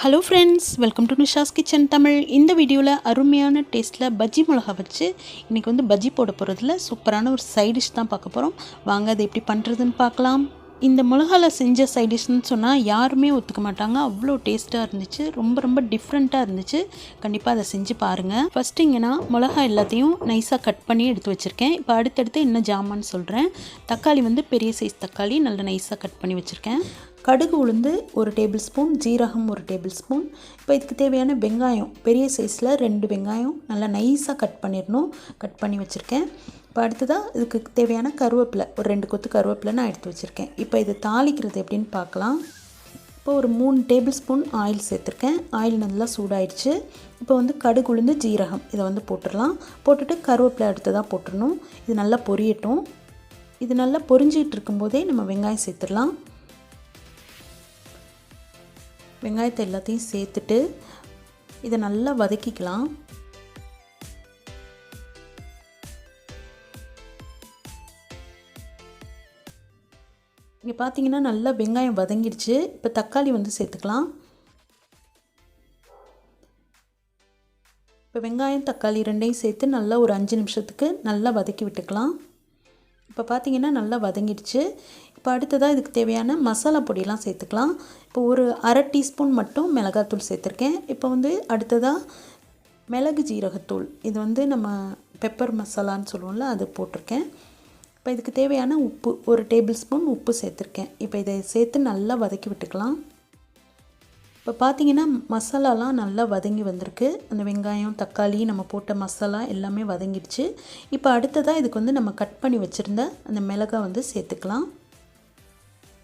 Hello friends, welcome to Nisha's kitchen Tamil. இந்த வீடியோவில் அருமையான டேஸ்ட்டில் பஜ்ஜி மிளகா வச்சு இன்றைக்கி பஜ்ஜி போட போகிறதுல சூப்பரான ஒரு சைட் டிஷ் தான் பார்க்க போகிறோம். வாங்க அதை எப்படி பண்ணுறதுன்னு பார்க்கலாம். இந்த மிளகாவில் செஞ்ச சைட் டிஷ்னு சொன்னால் யாருமே ஒத்துக்க மாட்டாங்க. அவ்வளோ டேஸ்ட்டாக இருந்துச்சு, ரொம்ப டிஃப்ரெண்ட்டாக இருந்துச்சு. கண்டிப்பாக அதை செஞ்சு பாருங்கள். ஃபஸ்ட்டு இங்கே நான் மிளகா எல்லாத்தையும் நைஸாக கட் பண்ணி எடுத்து வச்சுருக்கேன். இப்போ அடுத்தடுத்து என்ன ஜாமான்னு சொல்கிறேன். தக்காளி பெரிய சைஸ் தக்காளி நல்லா நைஸாக கட் பண்ணி வச்சுருக்கேன். கடுகு உளுந்து 1 டேபிள் ஸ்பூன், ஜீரகம் 1 டேபிள் ஸ்பூன். இப்போ இதுக்கு தேவையான வெங்காயம் பெரிய சைஸில் 2 வெங்காயம் நல்லா நைஸாக கட் பண்ணி வச்சுருக்கேன். இப்போ அடுத்ததாக இதுக்கு தேவையான கருவேப்பிலை ஒரு 2 கொத்து கருவேப்பிலை நான் எடுத்து வச்சுருக்கேன். இப்போ இது தாளிக்கிறது எப்படின்னு பார்க்கலாம். இப்போ ஒரு 3 டேபிள் ஸ்பூன் ஆயில் சேர்த்துருக்கேன். ஆயில் நல்லா சூடாயிடுச்சு. இப்போ கடுகு உளுந்து ஜீரகம் இதை போட்டுடலாம். போட்டுட்டு கருவேப்பிலை அடுத்ததாக போட்டுடணும். இது நல்லா பொரியட்டும். இது நல்லா பொரிஞ்சிகிட்டு இருக்கும்போதே நம்ம வெங்காயம் சேர்த்துடலாம். வெங்காயத்தை எல்லாத்தையும் சேர்த்துட்டு இதை நல்லா வதக்கிக்கலாம். இங்கே பார்த்தீங்கன்னா நல்லா வெங்காயம் வதங்கிடுச்சு. இப்போ தக்காளி சேர்த்துக்கலாம். இப்போ வெங்காயம் தக்காளி ரெண்டையும் சேர்த்து நல்லா ஒரு 5 நிமிஷத்துக்கு நல்லா வதக்கி விட்டுக்கலாம். இப்போ பார்த்தீங்கன்னா நல்லா வதங்கிடுச்சு. இப்போ அடுத்ததாக இதுக்கு தேவையான மசாலா பொடியெல்லாம் சேர்த்துக்கலாம். இப்போ ஒரு 1/2 டீஸ்பூன் மட்டும் மிளகாத்தூள் சேர்த்துருக்கேன். இப்போ அடுத்ததாக மிளகு ஜீரகத்தூள் இது நம்ம பெப்பர் மசாலான்னு சொல்லுவோம்ல, அது போட்டிருக்கேன். இப்போ இதுக்கு தேவையான உப்பு 1 டேபிள் ஸ்பூன் உப்பு சேர்த்துருக்கேன். இப்போ இதை சேர்த்து நல்லா வதக்கி விட்டுக்கலாம். இப்போ பார்த்தீங்கன்னா மசாலாலாம் நல்லா வதங்கி வந்திருக்கு. அந்த வெங்காயம் தக்காளி நம்ம போட்ட மசாலா எல்லாமே வதங்கிடுச்சு. இப்போ அடுத்ததாக இதுக்கு நம்ம கட் பண்ணி வச்சுருந்த அந்த மிளகாய் சேர்த்துக்கலாம்.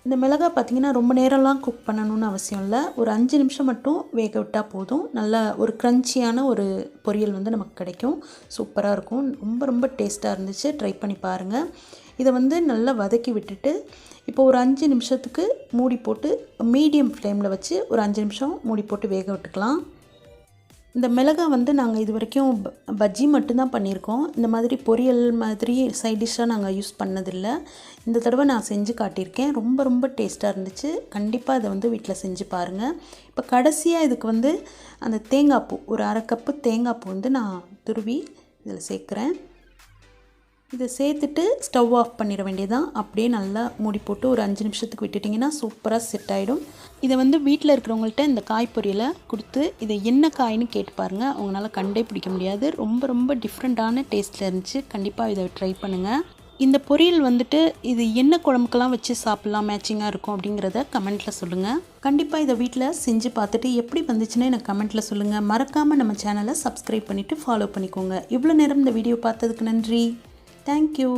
இந்த மிளகாய் பார்த்திங்கன்னா ரொம்ப நேரம்லாம் குக் பண்ணணும்னு அவசியம் இல்லை. ஒரு 5 நிமிஷம் மட்டும் வேக விட்டால் போதும். நல்லா ஒரு க்ரன்ச்சியான ஒரு பொரியல் நமக்கு கிடைக்கும். சூப்பராக இருக்கும். ரொம்ப டேஸ்ட்டாக இருந்துச்சு. ட்ரை பண்ணி பாருங்கள். இதை நல்லா வதக்கி விட்டுட்டு இப்போ ஒரு 5 நிமிஷத்துக்கு மூடி போட்டு மீடியம் ஃப்ளேமில் வச்சு ஒரு 5 நிமிஷம் மூடி போட்டு வேக விட்டுக்கலாம். இந்த மிளகாய் நாங்கள் இது வரைக்கும் பஜ்ஜி மட்டும்தான் பண்ணியிருக்கோம். இந்த மாதிரி பொரியல் மாதிரி சைட் டிஷ்ஷாக நாங்கள் யூஸ் பண்ணதில்லை. இந்த தடவை நான் செஞ்சு காட்டியிருக்கேன். ரொம்ப டேஸ்ட்டாக இருந்துச்சு. கண்டிப்பாக இதை வீட்டில் செஞ்சு பாருங்கள். இப்போ கடைசியாக இதுக்கு அந்த தேங்காய் பூ ஒரு 1/2 கப்பு தேங்காய் பூ நான் துருவி இதில் சேர்க்குறேன். இதை சேர்த்துட்டு ஸ்டவ் ஆஃப் பண்ணிட வேண்டியதான். அப்படியே நல்லா மூடி போட்டு ஒரு 5 நிமிஷத்துக்கு விட்டுட்டிங்கன்னா சூப்பராக செட் ஆகிடும். இதை வீட்டில் இருக்கிறவங்கள்ட்ட இந்த காய் பொரியலை கொடுத்து இதை என்ன காய்னு கேட்டு பாருங்கள். அவங்களால கண்டே பிடிக்க முடியாது. ரொம்ப டிஃப்ரெண்ட்டான டேஸ்ட்டில் இருந்துச்சு. கண்டிப்பாக இதை ட்ரை பண்ணுங்கள். இந்த பொரியல் இது என்ன குழம்புக்கெல்லாம் வச்சு சாப்பிட்லாம், மேட்சிங்காக இருக்கும் அப்படிங்கிறத கமெண்ட்டில் சொல்லுங்கள். கண்டிப்பாக இதை வீட்டில் செஞ்சு பார்த்துட்டு எப்படி வந்துச்சுன்னு எனக்கு கமெண்ட்டில் சொல்லுங்கள். மறக்காமல் நம்ம சேனலை சப்ஸ்கிரைப் பண்ணிவிட்டு ஃபாலோ பண்ணிக்கோங்க. இவ்வளோ நேரம் இந்த வீடியோ பார்த்ததுக்கு நன்றி. Thank you.